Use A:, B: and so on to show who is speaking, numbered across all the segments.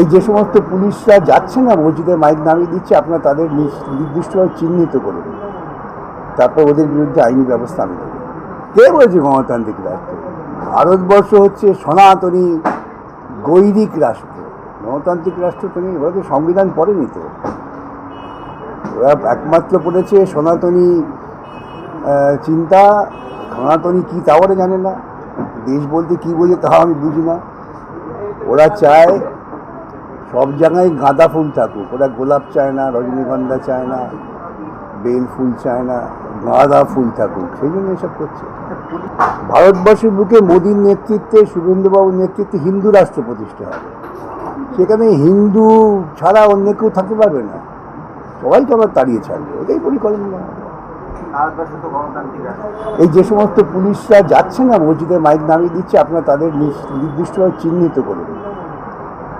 A: এই যে সমস্ত পুলিশরা যাচ্ছে না মসজিদে মাইক নামিয়ে দিচ্ছে, আপনারা তাদের নির্দিষ্টভাবে চিহ্নিত করুন, তারপর ওদের বিরুদ্ধে আইনি ব্যবস্থা আমি নেব। কে বলেছে গণতান্ত্রিক রাষ্ট্র? ভারতবর্ষ হচ্ছে সনাতনী গৈরিক রাষ্ট্র। গণতান্ত্রিক রাষ্ট্র তো নেই, ওরা তো সংবিধান পড়েনি তো। ওরা একমাত্র পড়েছে সনাতনী চিন্তা। সনাতনী কী তা ওরা জানে না, দেশ বলতে কী বোঝে তাও আমি বুঝি না। ওরা চায় সব জায়গায় গাঁদা ফুল থাকুক, ওরা গোলাপ চায় না, রজনীগন্ধা চায় না, বেল ফুল চায় না, গাঁদা ফুল থাকুক, সেই জন্য এসব করছে। ভারতবর্ষের বুকে মোদীর নেতৃত্বে, শুভেন্দুবাবুর নেতৃত্বে হিন্দু রাষ্ট্র প্রতিষ্ঠা হবে। সেখানে হিন্দু ছাড়া অন্য কেউ থাকতে পারবে না, সবাইকে আবার তাড়িয়ে ছাড়বে, ওটাই পরিকল্পনা। এই যে সমস্ত পুলিশরা যাচ্ছে না মসজিদে মাইক নামিয়ে দিচ্ছে, আপনারা তাদের নির্দিষ্টভাবে চিহ্নিত করুন,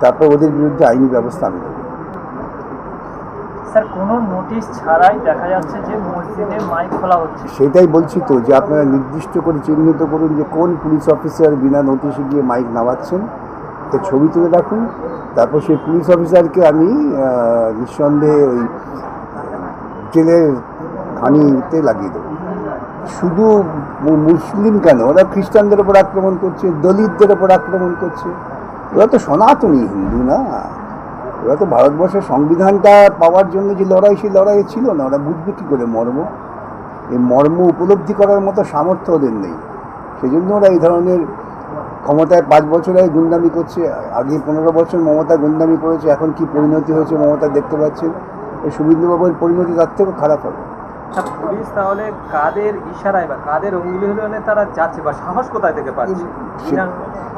A: তারপর ওদের বিরুদ্ধে আইনি ব্যবস্থা আমি নেব।
B: স্যার, কোনো নোটিশ ছাড়াই দেখা যাচ্ছে যে মসজিদে মাইক খোলা হচ্ছে।
A: সেটাই বলছি তো, যে আপনারা নির্দিষ্ট করে চিহ্নিত করুন যে কোন পুলিশ অফিসার বিনা নোটিশে গিয়ে মাইক নামাচ্ছেন, তো ছবি তুলে রাখুন। তারপর সেই পুলিশ অফিসারকে আমি নিঃসন্দেহে ওই জেলের খানিতে লাগিয়ে দেবো। শুধু মুসলিম কেন, ওরা খ্রিস্টানদের ওপর আক্রমণ করছে, দলিতদের ওপর আক্রমণ করছে। ওরা তো সনাতনী হিন্দু না, ওরা তো ভারতবর্ষের সংবিধানটা পাওয়ার জন্য যে লড়াই, সেই লড়াইয়ে ছিল না। ওরা বুঝবে কী করে মর্ম? এই মর্ম উপলব্ধি করার মতো সামর্থ্য ওদের নেই, সেই জন্য ওরা এই ধরনের ক্ষমতায় 5 বছরে গুন্ডামি করছে। আগে 15 বছর মমতা গুন্ডামি করেছে, এখন কি পরিণতি হয়েছে মমতা দেখতে পাচ্ছেন। এই শুভেন্দুবাবুর পরিণতি তার থেকেও খারাপ হবে।
B: পুলিশ তাহলে কাদের ইশারায় বা কাদের অঙ্গুলি হলে তারা যাচ্ছে, বা সাহস কোথায় থেকে পাচ্ছে?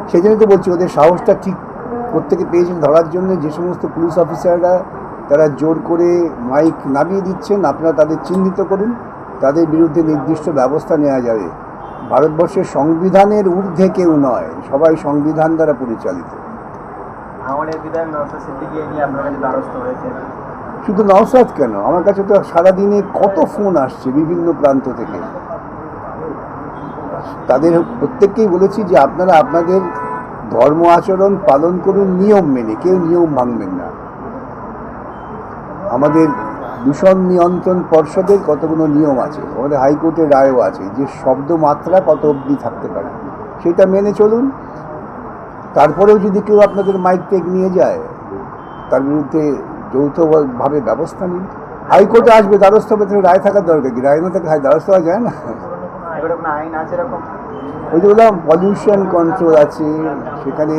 A: সেই জন্যই তো বলছি, ওদের সাহসটা ঠিক প্রত্যেকে পেয়েছেন ধরার জন্য। যে সমস্ত পুলিশ অফিসাররা তারা জোর করে মাইক নামিয়ে দিচ্ছেন, আপনারা তাদের চিহ্নিত করুন, তাদের বিরুদ্ধে নির্দিষ্ট ব্যবস্থা নেওয়া যাবে। ভারতবর্ষের সংবিধানের ঊর্ধ্বে কেউ নয়, সবাই সংবিধান দ্বারা পরিচালিত। শুধু নওশাদ কেন, আমার কাছে তো সারাদিনে কত ফোন আসছে বিভিন্ন প্রান্ত থেকে। তাদের প্রত্যেককেই বলেছি যে আপনারা আপনাদের ধর্ম আচরণ পালন করুন নিয়ম মেনে, কেউ নিয়ম ভাঙবেন না। আমাদের দূষণ নিয়ন্ত্রণ পর্ষদের কতগুলো নিয়ম আছে, আমাদের হাইকোর্টের রায়ও আছে যে শব্দ মাত্রা কত অবধি থাকতে পারে, সেটা মেনে চলুন। তারপরেও যদি কেউ আপনাদের মাইক টেক নিয়ে যায়, তার বিরুদ্ধে যৌথভাবে ব্যবস্থা নিন। হাইকোর্টে আসবে, দ্বারস্থ হবে, রায় থাকার দরকার কি? রায় না থাকলে দ্বারস্থ হওয়া যায় না। ওই যে বললাম পলিউশন কন্ট্রোল আছে, সেখানে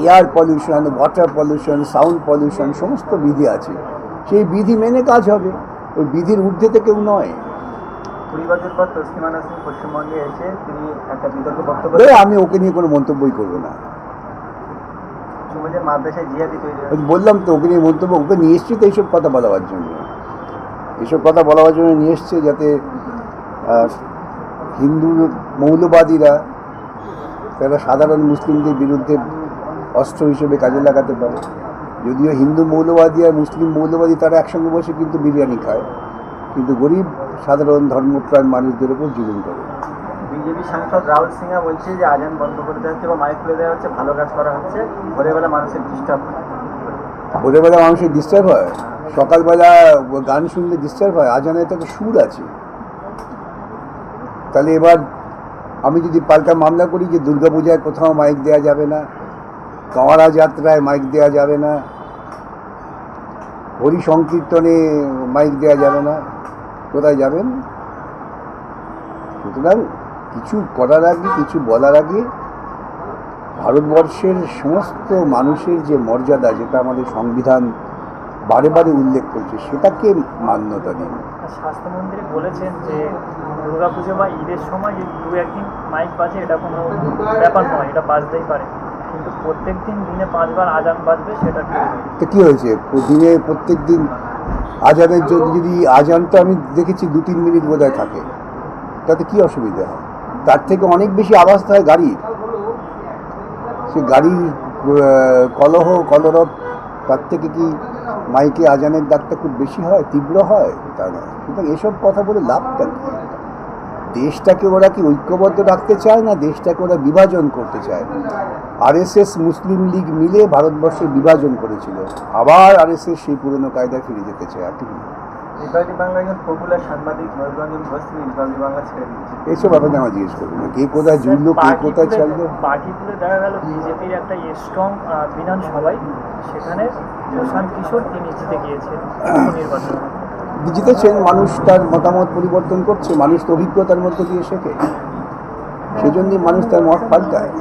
A: air pollution, water pollution, sound pollution, সমস্ত বিধি আছে। সেই বিধি মেনে কাজ হবে, ওই বিধির ঊর্ধ্বে তো কেউ নয়।
B: পশ্চিমবঙ্গে এসে তিনি একটা বিতর্ক বক্তব্য,
A: আমি ওকে নিয়ে কোনো মন্তব্যই করবো না। বললাম তো, ওকে নিয়ে মন্তব্য, ওকে নিয়ে এসছি তো এইসব কথা বলাবার জন্য। এইসব কথা বলাবার জন্য নিয়ে এসছে, যাতে হিন্দু মৌলবাদীরা তারা সাধারণ মুসলিমদের বিরুদ্ধে অস্ত্র হিসেবে কাজে লাগাতে পারে। যদিও হিন্দু মৌলবাদী আর মুসলিম মৌলবাদী তারা একসঙ্গে বসে কিন্তু বিরিয়ানি খায়, কিন্তু গরিব সাধারণ ধর্মপ্রাণ মানুষদের উপর জুলুম করে।
B: বিজেপি সাংসদ রাহুল সিংহা বলছে যে আজান বন্ধ করে দেওয়া হচ্ছে বা মাইক খুলে দেওয়া হচ্ছে, ভালো কাজ করা হচ্ছে, ভোরবেলা মানুষের ডিস্টার্ব হয়।
A: ভোরবেলা মানুষের ডিস্টার্ব হয়? সকালবেলা গান শুনলে ডিস্টার্ব হয়? আজানে তো একটা সুর আছে। তাহলে এবার আমি যদি পাল্টা মামলা করি যে দুর্গাপূজায় কোথাও মাইক দেওয়া যাবে না, কাওয়াড়া যাত্রায় মাইক দেওয়া যাবে না, হরি সংকীর্তনে মাইক দেওয়া যাবে না, কোথায় যাবেন? সুতরাং কিছু করার আগে, কিছু বলার আগে ভারতবর্ষের সমস্ত মানুষের যে মর্যাদা, যেটা আমাদের সংবিধান বারে বারে উল্লেখ করছে, সেটাকে মান্যতা দিন।
B: স্বাস্থ্যমন্ত্রী বলেছেন যে দুর্গাপুজো বা ঈদের সময় যে 2-1 দিন মাইক বাজে এটা কোনো ব্যাপার নয়, এটা বাজতেই পারে, কিন্তু প্রত্যেক দিন দিনে 5 বার আজান বাজবে, সেটা
A: তো কী হয়েছে? দিনে প্রত্যেক দিন আজানের যদি আজানটা আমি দেখেছি 2-3 মিনিট বোধহয় থাকে, তাতে কী অসুবিধা হয়? তার থেকে অনেক বেশি আওয়াজ হয় গাড়ির, সে গাড়ির কলরব, তার থেকে কি মাইকে আজানের ডাকটা খুব বেশি হয়, তীব্র হয়? তা নয়। সুতরাং এসব কথা বলে লাভটা কি? দেশটাকে ওরা কি ঐক্যবদ্ধ রাখতে চায় না দেশটাকে ওরা বিভাজন করতে চায়? আরএসএস মুসলিম লীগ মিলে ভারতবর্ষের বিভাজন করেছিল, আবার আরএসএস সেই পুরনো কায়দায় ফিরে যেতে চায়। আর কি
C: রিপাবলিক বাংলা একজন পপুলার সাংবাদিক মহিউররঞ্জন ঘোষ তিনি রিপাবলিক বাংলা ছেড়ে দিয়েছে।
A: এইসব ব্যাপারে আমার জিজ্ঞেস করবো না, কে কোথায় জুড়লো কে কোথায় ছাড়লো।
B: বাকিপুরে দেখা গেল বিজেপির একটা স্ট্রং বিধানসভায়, সেখানে প্রশান্ত কিশোর তিনি জিতে গিয়েছেন নির্বাচনে।
A: জিতেছেন, মানুষ তার মতামত পরিবর্তন করছে, মানুষ তো অভিজ্ঞতার মধ্যে দিয়ে শেখে, সেজন্যই মানুষ তার মত পাল্টায়।